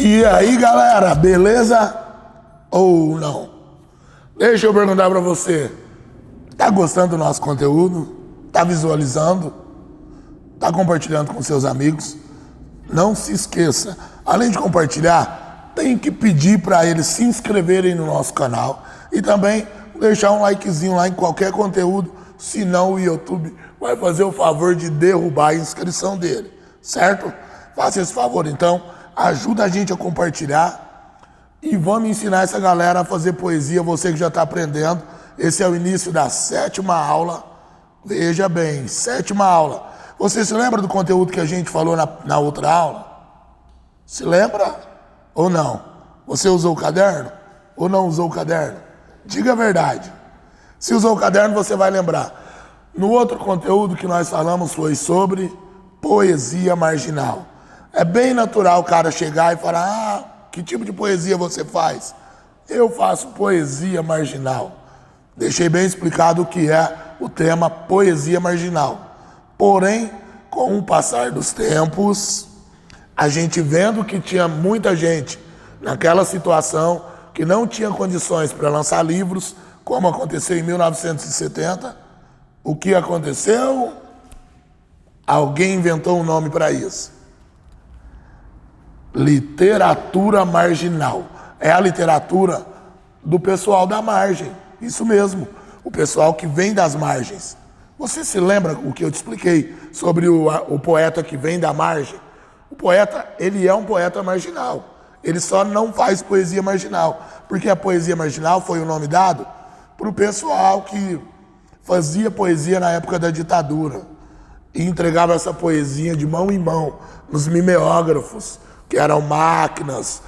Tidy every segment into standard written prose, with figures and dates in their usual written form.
E aí, galera, beleza ou não? Deixa eu perguntar pra você, tá gostando do nosso conteúdo? Tá visualizando? Tá compartilhando com seus amigos? Não se esqueça, além de compartilhar, tem que pedir para eles se inscreverem no nosso canal e também deixar um likezinho lá em qualquer conteúdo, senão o YouTube vai fazer o favor de derrubar a inscrição dele, certo? Faça esse favor, então, ajuda a gente a compartilhar e vamos ensinar essa galera a fazer poesia, você que já está aprendendo. Esse é o início da 7ª aula, veja bem, 7ª aula. Você se lembra do conteúdo que a gente falou na outra aula? Se lembra ou não? Você usou o caderno ou não usou o caderno? Diga a verdade. Se usou o caderno, você vai lembrar. No outro conteúdo que nós falamos foi sobre poesia marginal. É bem natural o cara chegar e falar, que tipo de poesia você faz? Eu faço poesia marginal. Deixei bem explicado o que é o tema poesia marginal. Porém, com o passar dos tempos, a gente vendo que tinha muita gente naquela situação que não tinha condições para lançar livros, como aconteceu em 1970, o que aconteceu? Alguém inventou um nome para isso. Literatura marginal. É a literatura do pessoal da margem. Isso mesmo, o pessoal que vem das margens. Você se lembra o que eu te expliquei sobre o poeta que vem da margem? O poeta, ele é um poeta marginal. Ele só não faz poesia marginal. Porque a poesia marginal foi o nome dado para o pessoal que fazia poesia na época da ditadura. E entregava essa poesia de mão em mão nos mimeógrafos, que eram máquinas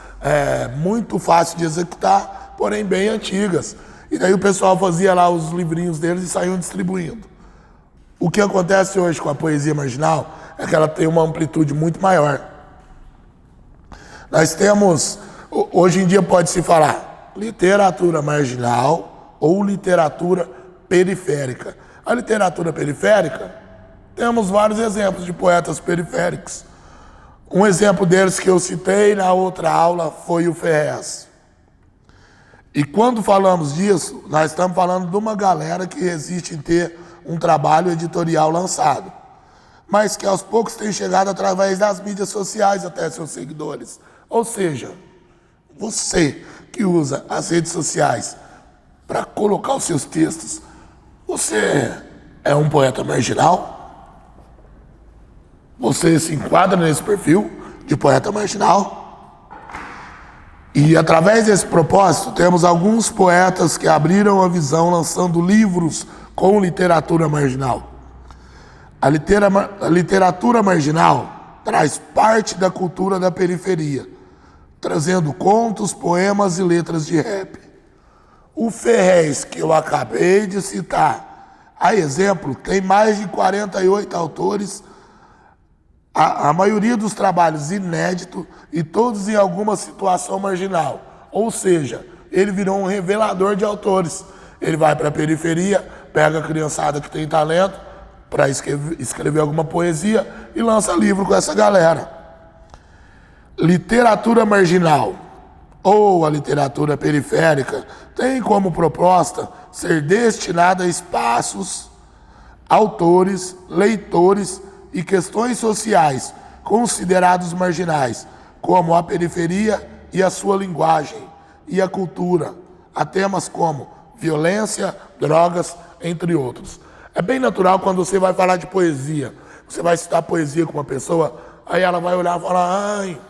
muito fáceis de executar, porém bem antigas. E daí o pessoal fazia lá os livrinhos deles e saíam distribuindo. O que acontece hoje com a poesia marginal é que ela tem uma amplitude muito maior. Nós temos, hoje em dia pode-se falar, literatura marginal ou literatura periférica. A literatura periférica, temos vários exemplos de poetas periféricos. Um exemplo deles que eu citei na outra aula foi o Ferrez. E quando falamos disso, nós estamos falando de uma galera que resiste em ter um trabalho editorial lançado, mas que aos poucos tem chegado através das mídias sociais até seus seguidores. Ou seja, você que usa as redes sociais para colocar os seus textos, você é um poeta marginal? Você se enquadra nesse perfil de poeta marginal? E através desse propósito, temos alguns poetas que abriram a visão lançando livros com literatura marginal. A literatura marginal traz parte da cultura da periferia, trazendo contos, poemas e letras de rap. O Ferrez, que eu acabei de citar, a exemplo, tem mais de 48 autores, a maioria dos trabalhos inéditos e todos em alguma situação marginal. Ou seja, ele virou um revelador de autores. Ele vai para a periferia, pega a criançada que tem talento para escrever alguma poesia e lança livro com essa galera. Literatura marginal ou a literatura periférica tem como proposta ser destinada a espaços, autores, leitores e questões sociais considerados marginais, como a periferia e a sua linguagem, e a cultura, a temas como violência, drogas, entre outros. É bem natural quando você vai falar de poesia, você vai citar poesia com uma pessoa, aí ela vai olhar e falar, ai,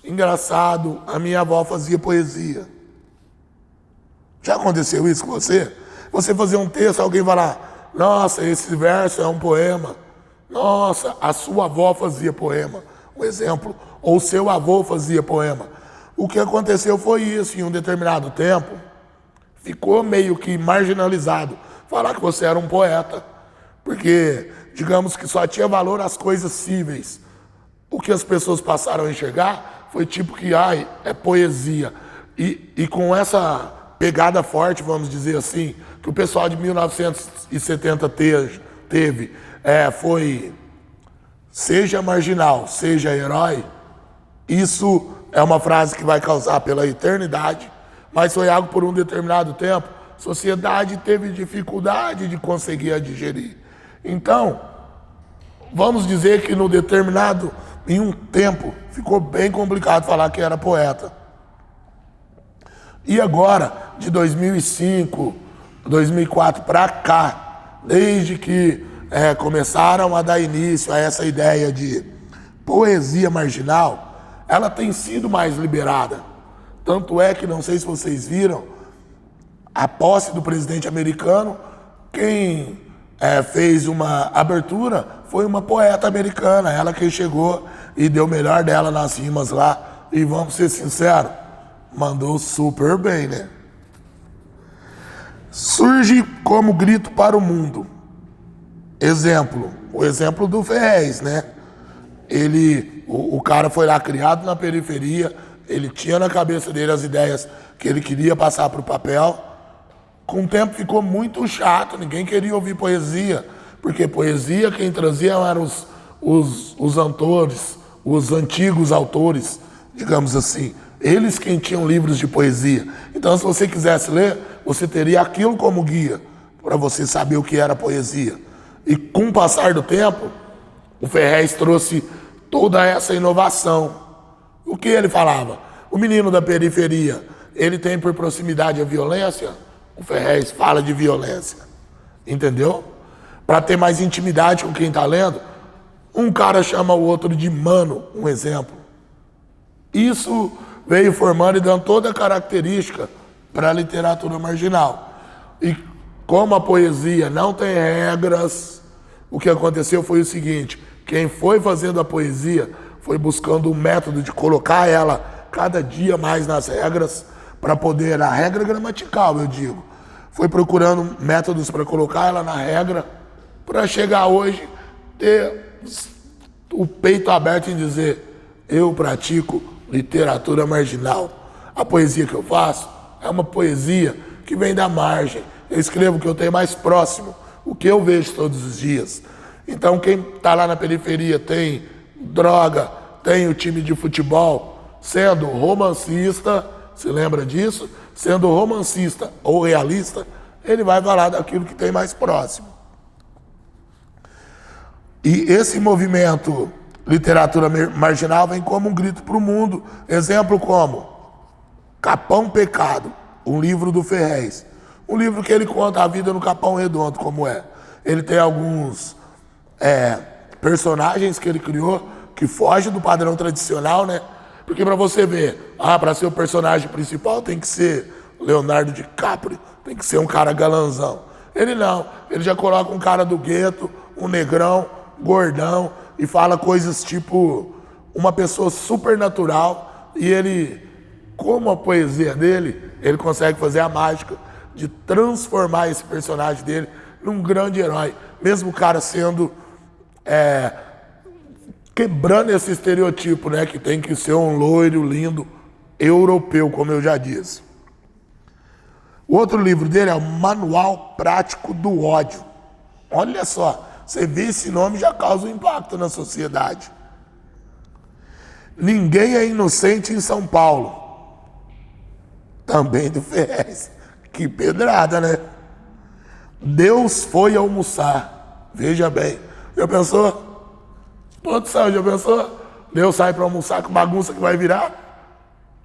engraçado, a minha avó fazia poesia. Já aconteceu isso com você? Você fazer um texto, alguém vai lá, nossa, esse verso é um poema. Nossa, a sua avó fazia poema, um exemplo, ou seu avô fazia poema. O que aconteceu foi isso, em um determinado tempo, ficou meio que marginalizado falar que você era um poeta, porque, digamos que só tinha valor as coisas cíveis. O que as pessoas passaram a enxergar foi tipo que, ai, é poesia. E com essa pegada forte, vamos dizer assim, que o pessoal de 1970 teve, foi seja marginal, seja herói, isso é uma frase que vai causar pela eternidade, mas foi algo por um determinado tempo. A sociedade teve dificuldade de conseguir a digerir. Então, vamos dizer que em um tempo, ficou bem complicado falar que era poeta. E agora, de 2005, 2004 para cá, desde que começaram a dar início a essa ideia de poesia marginal, ela tem sido mais liberada. Tanto é que, não sei se vocês viram, a posse do presidente americano, quem fez uma abertura foi uma poeta americana, ela que chegou e deu o melhor dela nas rimas lá. E vamos ser sinceros, mandou super bem, né? Surge como grito para o mundo. O exemplo do Ferrez, né? O cara foi lá criado na periferia, ele tinha na cabeça dele as ideias que ele queria passar para o papel. Com o tempo ficou muito chato, ninguém queria ouvir poesia, porque poesia quem trazia eram os autores, os antigos autores, digamos assim. Eles quem tinham livros de poesia. Então, se você quisesse ler, você teria aquilo como guia, para você saber o que era poesia. E com o passar do tempo, o Ferrez trouxe toda essa inovação. O que ele falava? O menino da periferia, ele tem por proximidade a violência, o Ferrez fala de violência. Entendeu? Para ter mais intimidade com quem está lendo, um cara chama o outro de mano, um exemplo. Isso veio formando e dando toda a característica para a literatura marginal. E como a poesia não tem regras, o que aconteceu foi o seguinte: quem foi fazendo a poesia foi buscando um método de colocar ela cada dia mais nas regras, para poder, a regra gramatical, eu digo, foi procurando métodos para colocar ela na regra, para chegar hoje, ter o peito aberto em dizer: eu pratico literatura marginal. A poesia que eu faço é uma poesia que vem da margem. Eu escrevo o que eu tenho mais próximo, o que eu vejo todos os dias. Então, quem está lá na periferia tem droga, tem o time de futebol, sendo romancista, se lembra disso? Sendo romancista ou realista, ele vai falar daquilo que tem mais próximo. E esse movimento literatura marginal vem como um grito para o mundo. Exemplo como Capão Pecado, um livro do Ferrez. Um livro que ele conta a vida no Capão Redondo, como é. Ele tem alguns personagens que ele criou que fogem do padrão tradicional, né? Porque para você ver, para ser o personagem principal tem que ser Leonardo DiCaprio, tem que ser um cara galanzão. Ele não, ele já coloca um cara do gueto, um negrão, gordão, e fala coisas tipo uma pessoa super natural, e ele, como a poesia dele, ele consegue fazer a mágica de transformar esse personagem dele num grande herói, mesmo o cara sendo quebrando esse estereotipo, né, que tem que ser um loiro lindo europeu, como eu já disse. O outro livro dele é o Manual Prático do Ódio. Olha só, você vê esse nome já causa um impacto na sociedade. Ninguém é inocente em São Paulo. Também do Ferrez. Que pedrada, né? Deus foi almoçar. Veja bem. Já pensou? Todo céu, já pensou? Deus sai para almoçar com bagunça que vai virar?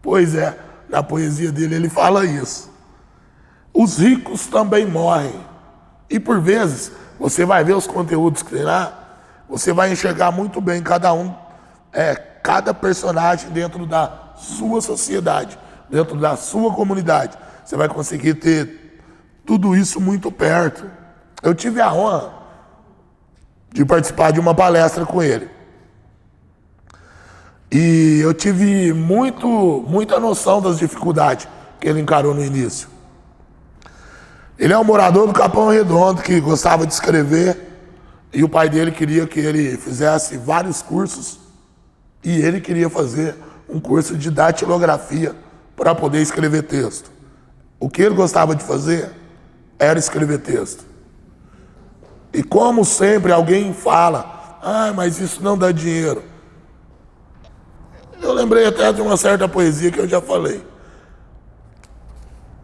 Pois é, na poesia dele ele fala isso. Os ricos também morrem. E por vezes, você vai ver os conteúdos que tem lá, você vai enxergar muito bem cada personagem dentro da sua sociedade, dentro da sua comunidade. Você vai conseguir ter tudo isso muito perto. Eu tive a honra de participar de uma palestra com ele. E eu tive muita noção das dificuldades que ele encarou no início. Ele é um morador do Capão Redondo que gostava de escrever, e o pai dele queria que ele fizesse vários cursos, e ele queria fazer um curso de datilografia para poder escrever texto. O que ele gostava de fazer era escrever texto. E como sempre alguém fala: mas isso não dá dinheiro. Eu lembrei até de uma certa poesia que eu já falei.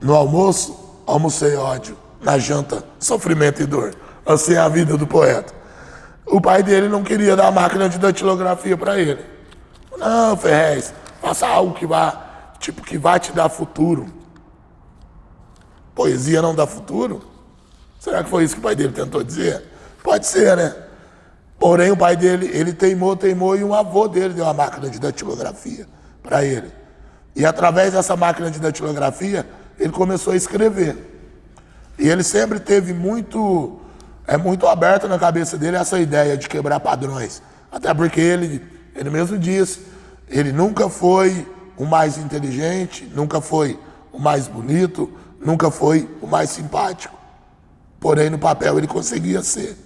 No almoço, almocei ódio. Na janta, sofrimento e dor. Assim é a vida do poeta. O pai dele não queria dar a máquina de datilografia para ele. Não, Ferrez, faça algo que vai te dar futuro. Poesia não dá futuro? Será que foi isso que o pai dele tentou dizer? Pode ser, né? Porém, o pai dele, ele teimou, e um avô dele deu uma máquina de datilografia para ele. E através dessa máquina de datilografia, ele começou a escrever. E ele sempre teve muito aberto na cabeça dele essa ideia de quebrar padrões. Até porque ele mesmo disse, ele nunca foi o mais inteligente, nunca foi o mais bonito, nunca foi o mais simpático. Porém, no papel ele conseguia ser.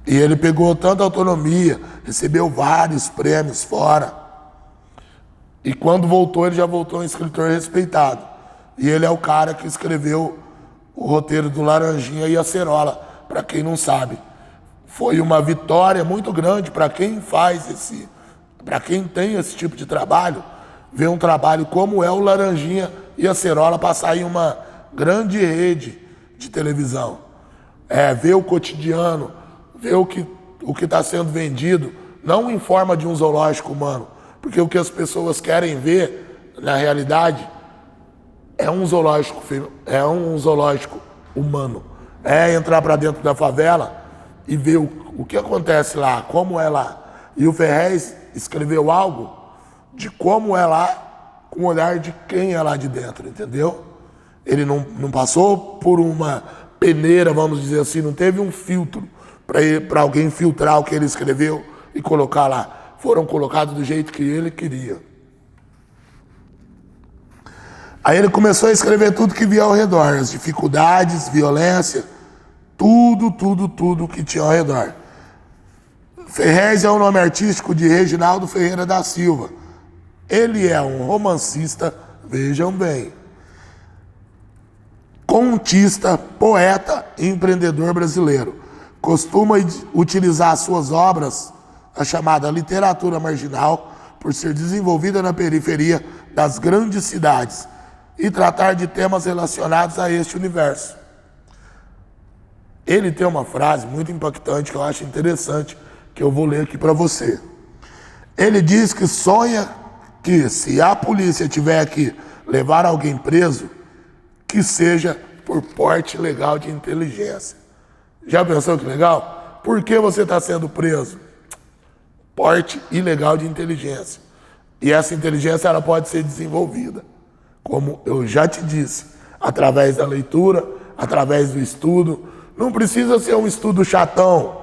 E ele pegou tanta autonomia, recebeu vários prêmios fora. E quando voltou, ele já voltou um escritor respeitado. E ele é o cara que escreveu o roteiro do Laranjinha e Acerola, para quem não sabe. Foi uma vitória muito grande para quem para quem tem esse tipo de trabalho, ver um trabalho como é o Laranjinha e Acerola passar em uma grande rede de televisão. Ver o cotidiano, ver o que está sendo vendido, não em forma de um zoológico humano, porque o que as pessoas querem ver, na realidade, é um zoológico humano. É entrar para dentro da favela e ver o que acontece lá, como é lá. E o Ferrez escreveu algo de como é lá, com o olhar de quem é lá de dentro, entendeu? Ele não passou por uma peneira, vamos dizer assim, não teve um filtro para alguém filtrar o que ele escreveu e colocar lá. Foram colocados do jeito que ele queria. Aí ele começou a escrever tudo que via ao redor, as dificuldades, violência, tudo que tinha ao redor. Ferrez é o nome artístico de Reginaldo Ferreira da Silva. Ele é um romancista, vejam bem, contista, poeta e empreendedor brasileiro. Costuma utilizar suas obras, a chamada literatura marginal, por ser desenvolvida na periferia das grandes cidades e tratar de temas relacionados a este universo. Ele tem uma frase muito impactante que eu acho interessante, que eu vou ler aqui para você. Ele diz que sonha que, se a polícia tiver que levar alguém preso, que seja por porte ilegal de inteligência. Já pensou que legal? Por que você está sendo preso? Porte ilegal de inteligência. E essa inteligência ela pode ser desenvolvida, como eu já te disse, através da leitura, através do estudo. Não precisa ser um estudo chatão,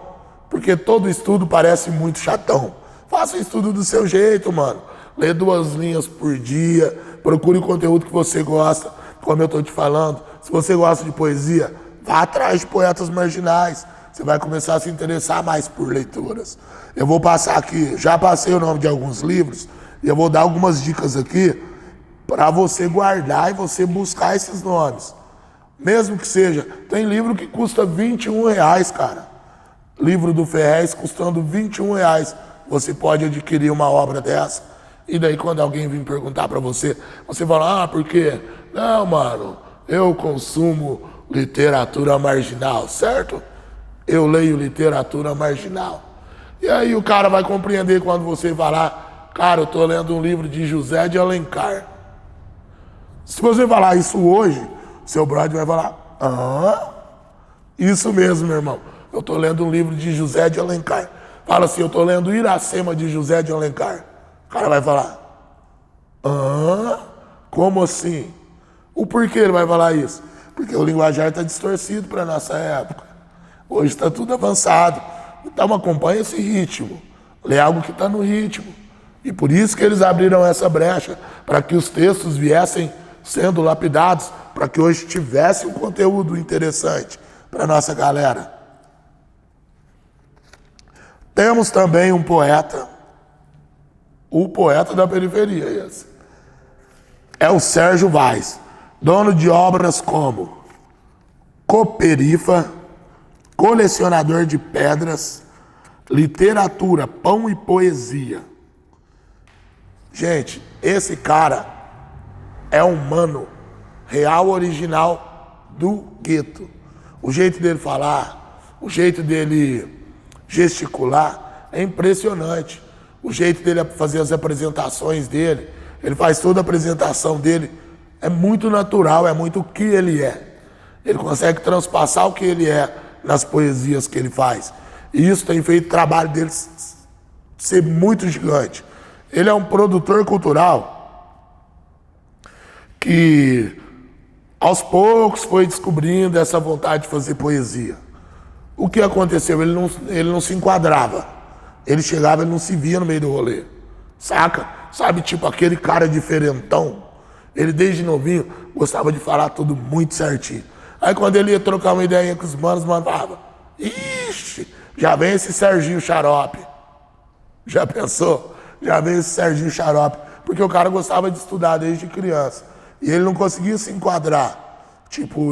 porque todo estudo parece muito chatão. Faça o estudo do seu jeito, mano. Lê 2 linhas por dia, procure o conteúdo que você gosta, como eu estou te falando. Se você gosta de poesia, vá atrás de poetas marginais. Você vai começar a se interessar mais por leituras. Eu vou passar aqui, já passei o nome de alguns livros, e eu vou dar algumas dicas aqui para você guardar e você buscar esses nomes. Mesmo que seja, tem livro que custa R$21, cara. Livro do Ferrez custando R$21. Você pode adquirir uma obra dessa. E daí quando alguém vir perguntar para você, você fala, por quê? Não, mano, eu consumo literatura marginal, certo? Eu leio literatura marginal. E aí o cara vai compreender quando você falar, cara, eu tô lendo um livro de José de Alencar. Se você falar isso hoje, seu brother vai falar, isso mesmo, meu irmão. Eu tô lendo um livro de José de Alencar. Fala assim, eu tô lendo Iracema de José de Alencar. O cara vai falar, como assim? O porquê ele vai falar isso? Porque o linguajar está distorcido para nossa época. Hoje está tudo avançado. Então acompanha esse ritmo. Lê algo que está no ritmo. E por isso que eles abriram essa brecha, para que os textos viessem sendo lapidados, para que hoje tivesse um conteúdo interessante para nossa galera. Temos também um poeta, o poeta da periferia, esse. É o Sérgio Vaz, dono de obras como Coperifa, Colecionador de Pedras, Literatura, Pão e Poesia. Gente, esse cara é um mano real, original do gueto. O jeito dele falar, o jeito dele gesticular é impressionante. O jeito dele fazer as apresentações dele, ele faz toda a apresentação dele, é muito natural, é muito o que ele é. Ele consegue transpassar o que ele é nas poesias que ele faz. E isso tem feito o trabalho dele ser muito gigante. Ele é um produtor cultural que aos poucos foi descobrindo essa vontade de fazer poesia. O que aconteceu? Ele não se enquadrava. Ele chegava, ele não se via no meio do rolê. Saca? Sabe, tipo aquele cara diferentão. Ele desde novinho gostava de falar tudo muito certinho. Aí quando ele ia trocar uma ideia com os manos, falava: ixi, já vem esse Serginho Xarope. Já pensou? Já vem esse Serginho Xarope. Porque o cara gostava de estudar desde criança. E ele não conseguia se enquadrar. Tipo,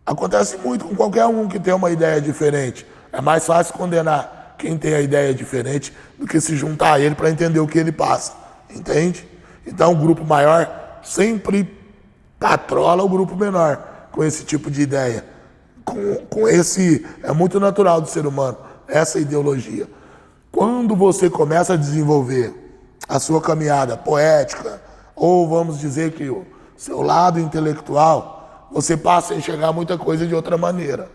acontece muito com qualquer um que tem uma ideia diferente. É mais fácil condenar quem tem a ideia diferente do que se juntar a ele para entender o que ele passa. Entende? Então o grupo maior sempre patrola o grupo menor com esse tipo de ideia. É muito natural do ser humano, essa ideologia. Quando você começa a desenvolver a sua caminhada poética, ou vamos dizer que o seu lado intelectual, você passa a enxergar muita coisa de outra maneira.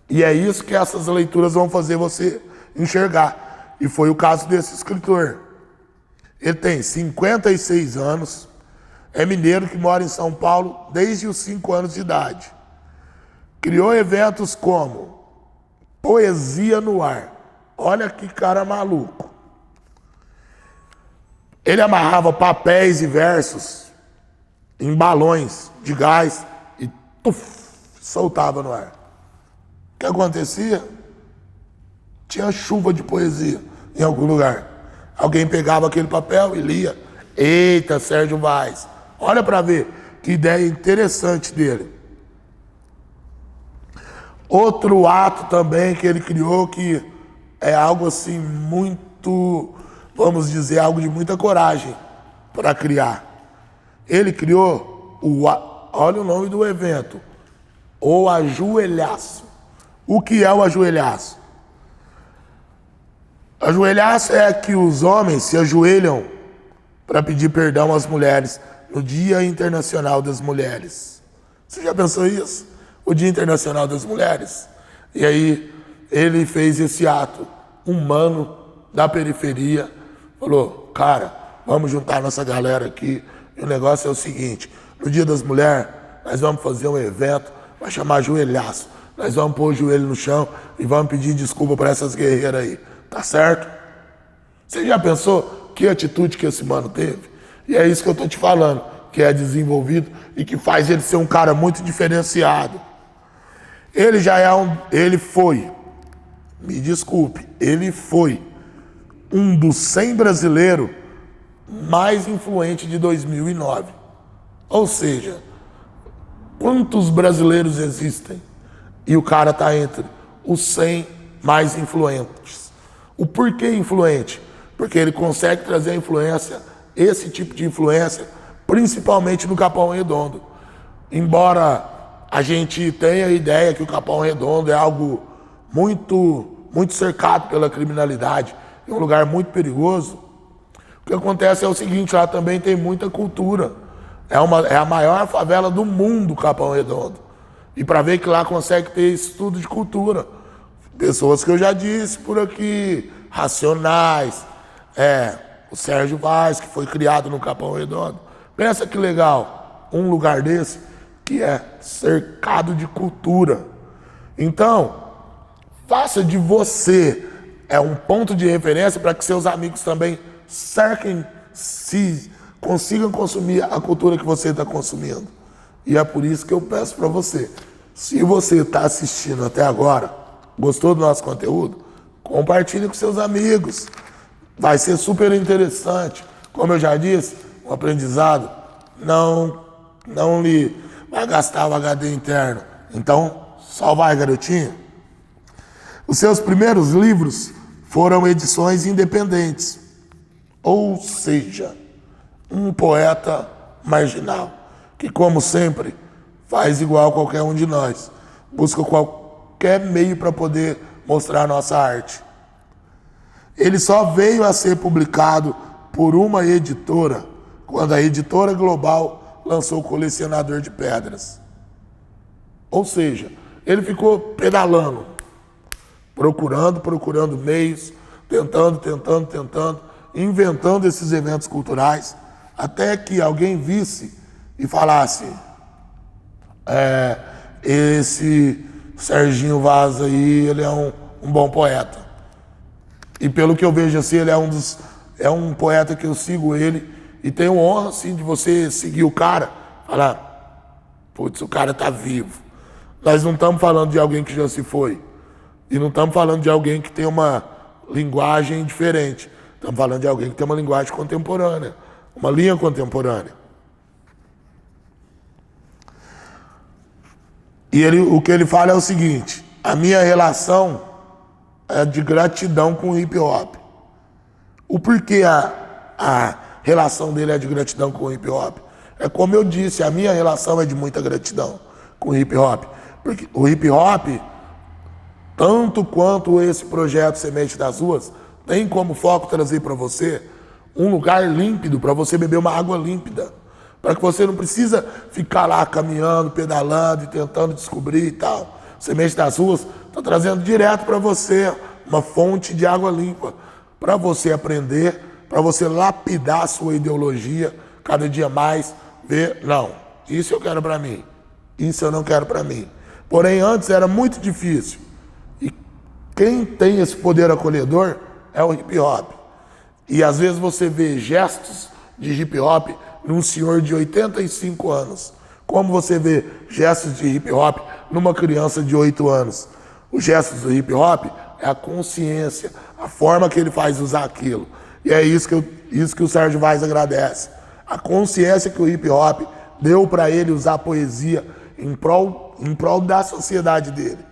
E é isso que essas leituras vão fazer você enxergar. E foi o caso desse escritor. Ele tem 56 anos, é mineiro que mora em São Paulo desde os 5 anos de idade. Criou eventos como Poesia no Ar. Olha que cara maluco. Ele amarrava papéis e versos em balões de gás e soltava no ar. O que acontecia? Tinha chuva de poesia em algum lugar. Alguém pegava aquele papel e lia. Eita, Sérgio Vaz. Olha para ver que ideia interessante dele. Outro ato também que ele criou que é algo assim muito, vamos dizer, algo de muita coragem para criar. Ele criou, olha o nome do evento, o ajoelhaço. O que é o ajoelhaço? Ajoelhaço é que os homens se ajoelham para pedir perdão às mulheres no Dia Internacional das Mulheres. Você já pensou isso? O Dia Internacional das Mulheres. E aí ele fez esse ato. Um mano da periferia falou: cara, vamos juntar nossa galera aqui. E o negócio é o seguinte: no Dia das Mulheres, nós vamos fazer um evento, vai chamar ajoelhaço. Nós vamos pôr o joelho no chão e vamos pedir desculpa para essas guerreiras aí. Tá certo? Você já pensou que atitude que esse mano teve? E é isso que eu tô te falando, que é desenvolvido e que faz ele ser um cara muito diferenciado. Ele foi, me desculpe, ele foi um dos 100 brasileiros mais influentes de 2009. Ou seja, quantos brasileiros existem? E o cara tá entre os 100 mais influentes. O porquê influente? Porque ele consegue trazer a influência, esse tipo de influência, principalmente no Capão Redondo. Embora a gente tenha a ideia que o Capão Redondo é algo muito, muito cercado pela criminalidade, é um lugar muito perigoso, o que acontece é o seguinte: lá também tem muita cultura. É a maior favela do mundo, Capão Redondo. E para ver que lá consegue ter estudo de cultura. Pessoas que eu já disse por aqui, Racionais, o Sérgio Vaz, que foi criado no Capão Redondo. Pensa que legal, um lugar desse que é cercado de cultura. Então, faça de você um ponto de referência para que seus amigos também consigam consumir a cultura que você está consumindo. E é por isso que eu peço para você, se você está assistindo até agora, gostou do nosso conteúdo, compartilhe com seus amigos. Vai ser super interessante. Como eu já disse, o aprendizado não lhe vai gastar o HD interno. Então, só vai, garotinho. Os seus primeiros livros foram edições independentes. Ou seja, um poeta marginal, que, como sempre, faz igual qualquer um de nós, busca qualquer meio para poder mostrar nossa arte. Ele só veio a ser publicado por uma editora quando a Editora Global lançou o Colecionador de Pedras. Ou seja, ele ficou pedalando, procurando meios, tentando, inventando esses eventos culturais, até que alguém visse e falasse: esse Serginho Vaz aí, ele é um bom poeta. E pelo que eu vejo assim, ele é um poeta que eu sigo ele e tenho honra assim de você seguir o cara, falar: putz, o cara tá vivo. Nós não estamos falando de alguém que já se foi. E não estamos falando de alguém que tem uma linguagem diferente. Estamos falando de alguém que tem uma linguagem contemporânea, uma linha contemporânea. E o que ele fala é o seguinte: a minha relação é de gratidão com o hip hop. O porquê a relação dele é de gratidão com o hip hop? É como eu disse, a minha relação é de muita gratidão com o hip hop. Porque o hip hop, tanto quanto esse projeto Semente das Ruas, tem como foco trazer para você um lugar límpido, para você beber uma água límpida. Para que você não precisa ficar lá caminhando, pedalando e tentando descobrir e tal. Semente das Ruas está trazendo direto para você uma fonte de água limpa, para você aprender, para você lapidar a sua ideologia cada dia mais, ver: não, isso eu quero para mim, isso eu não quero para mim. Porém, antes era muito difícil. E quem tem esse poder acolhedor é o hip hop. E às vezes você vê gestos de hip hop num senhor de 85 anos. Como você vê gestos de hip hop numa criança de 8 anos. Os gestos do hip hop é a consciência, a forma que ele faz usar aquilo. E é isso que o Sérgio Vaz agradece. A consciência que o hip hop deu para ele usar a poesia em prol da sociedade dele.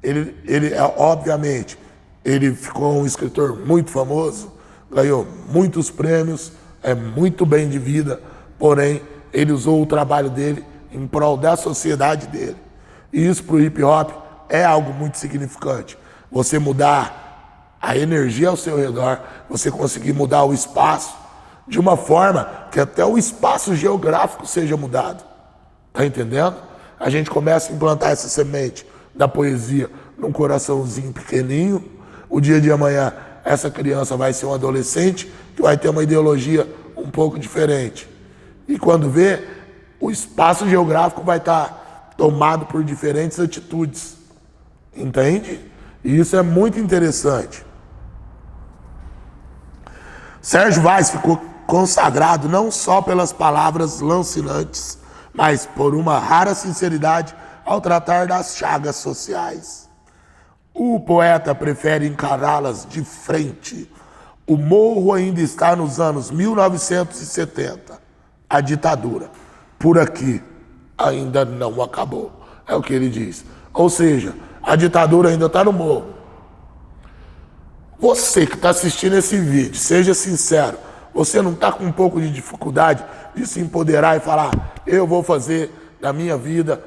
Ele obviamente, ele ficou um escritor muito famoso, ganhou muitos prêmios, é muito bem de vida, porém, ele usou o trabalho dele em prol da sociedade dele. E isso para o hip hop é algo muito significante. Você mudar a energia ao seu redor, você conseguir mudar o espaço de uma forma que até o espaço geográfico seja mudado. Tá entendendo? A gente começa a implantar essa semente da poesia num coraçãozinho pequenininho. O dia de amanhã, essa criança vai ser um adolescente que vai ter uma ideologia um pouco diferente. E quando vê, o espaço geográfico vai estar tomado por diferentes atitudes. Entende? E isso é muito interessante. Sérgio Vaz ficou consagrado não só pelas palavras lancinantes, mas por uma rara sinceridade ao tratar das chagas sociais. O poeta prefere encará-las de frente. O morro ainda está nos anos 1970. A ditadura, por aqui, ainda não acabou. É o que ele diz. Ou seja, a ditadura ainda está no morro. Você que está assistindo esse vídeo, seja sincero, você não está com um pouco de dificuldade de se empoderar e falar: eu vou fazer da minha vida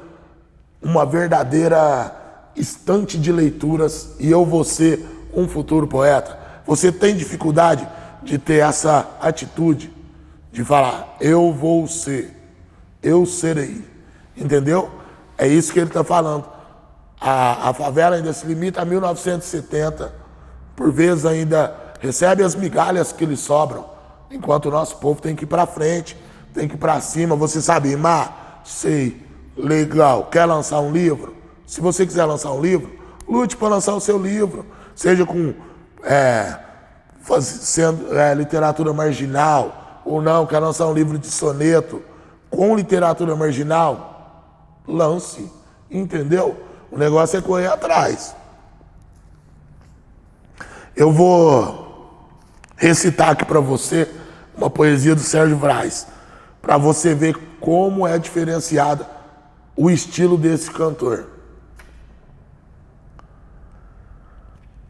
uma verdadeira estante de leituras e eu vou ser um futuro poeta? Você tem dificuldade de ter essa atitude de falar: eu vou ser, eu serei, entendeu? É isso que ele está falando. A favela ainda se limita a 1970, por vezes ainda recebe as migalhas que lhe sobram, enquanto o nosso povo tem que ir para frente, tem que ir para cima. Você sabe rimar? Sei. Legal. Quer lançar um livro? Se você quiser lançar um livro, lute para lançar o seu livro, seja com sendo literatura marginal ou não. Quer lançar um livro de soneto com literatura marginal? Lance, entendeu? O negócio é correr atrás. Eu vou recitar aqui para você uma poesia do Sérgio Vaz, para você ver como é diferenciada o estilo desse cantor.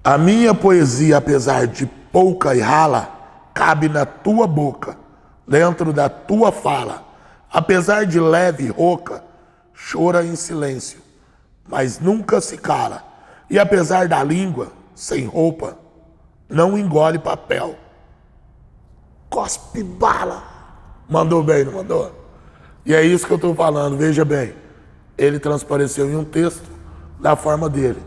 A minha poesia, apesar de pouca e rala, cabe na tua boca, dentro da tua fala. Apesar de leve e rouca, chora em silêncio, mas nunca se cala. E apesar da língua, sem roupa, não engole papel. Cospe bala. Mandou bem, não mandou? E é isso que eu estou falando, veja bem. Ele transpareceu em um texto da forma dele.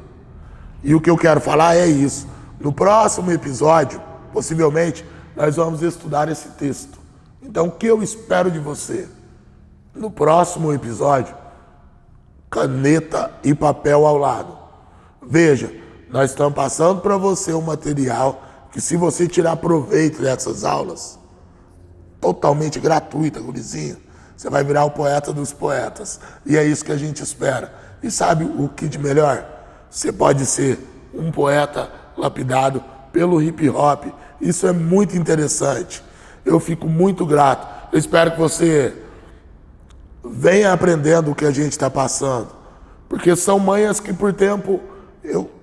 E o que eu quero falar é isso. No próximo episódio, possivelmente, nós vamos estudar esse texto. Então, o que eu espero de você? No próximo episódio, caneta e papel ao lado. Veja, nós estamos passando para você um material que, se você tirar proveito dessas aulas, totalmente gratuita, gurizinho, você vai virar o poeta dos poetas. E é isso que a gente espera. E sabe o que de melhor? Você pode ser um poeta lapidado pelo hip hop. Isso é muito interessante. Eu fico muito grato. Eu espero que você venha aprendendo o que a gente está passando. Porque são manhas que por tempo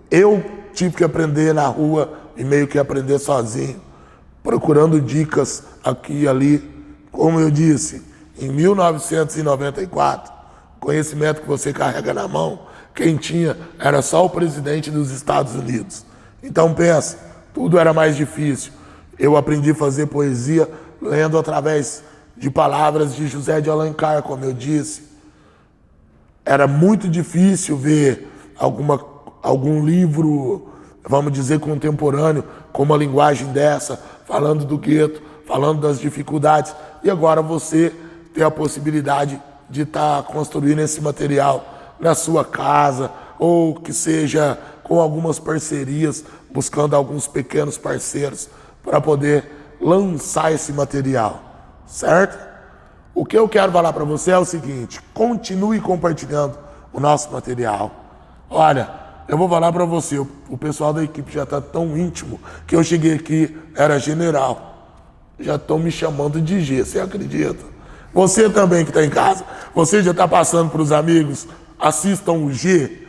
eu tive que aprender na rua e meio que aprender sozinho, procurando dicas aqui e ali. Como eu disse, em 1994, conhecimento que você carrega na mão, quem tinha era só o presidente dos Estados Unidos. Então pensa, tudo era mais difícil. Eu aprendi a fazer poesia lendo através de palavras de José de Alencar, como eu disse. Era muito difícil ver algum livro, vamos dizer, contemporâneo, com uma linguagem dessa, falando do gueto, falando das dificuldades. E agora você tem a possibilidade de estar construindo esse material na sua casa, ou que seja com algumas parcerias, buscando alguns pequenos parceiros para poder lançar esse material, certo? O que eu quero falar para você é o seguinte: continue compartilhando o nosso material. Olha, eu vou falar para você, o pessoal da equipe já está tão íntimo que eu cheguei aqui, era general. Já estão me chamando de G, você acredita? Você também que está em casa, você já está passando para os amigos, assistam o G.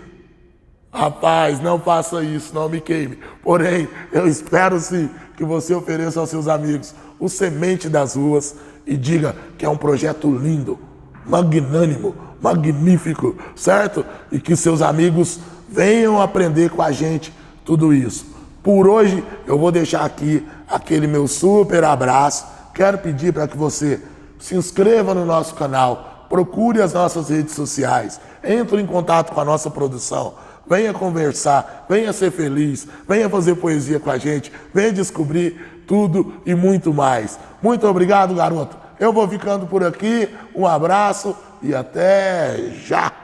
Rapaz, não faça isso, não me queime. Porém, eu espero sim que você ofereça aos seus amigos o Semente das Ruas e diga que é um projeto lindo, magnânimo, magnífico, certo? E que seus amigos venham aprender com a gente tudo isso. Por hoje, eu vou deixar aqui aquele meu super abraço. Quero pedir para que você se inscreva no nosso canal, procure as nossas redes sociais, entre em contato com a nossa produção, venha conversar, venha ser feliz, venha fazer poesia com a gente, venha descobrir tudo e muito mais. Muito obrigado, garoto. Eu vou ficando por aqui, um abraço e até já!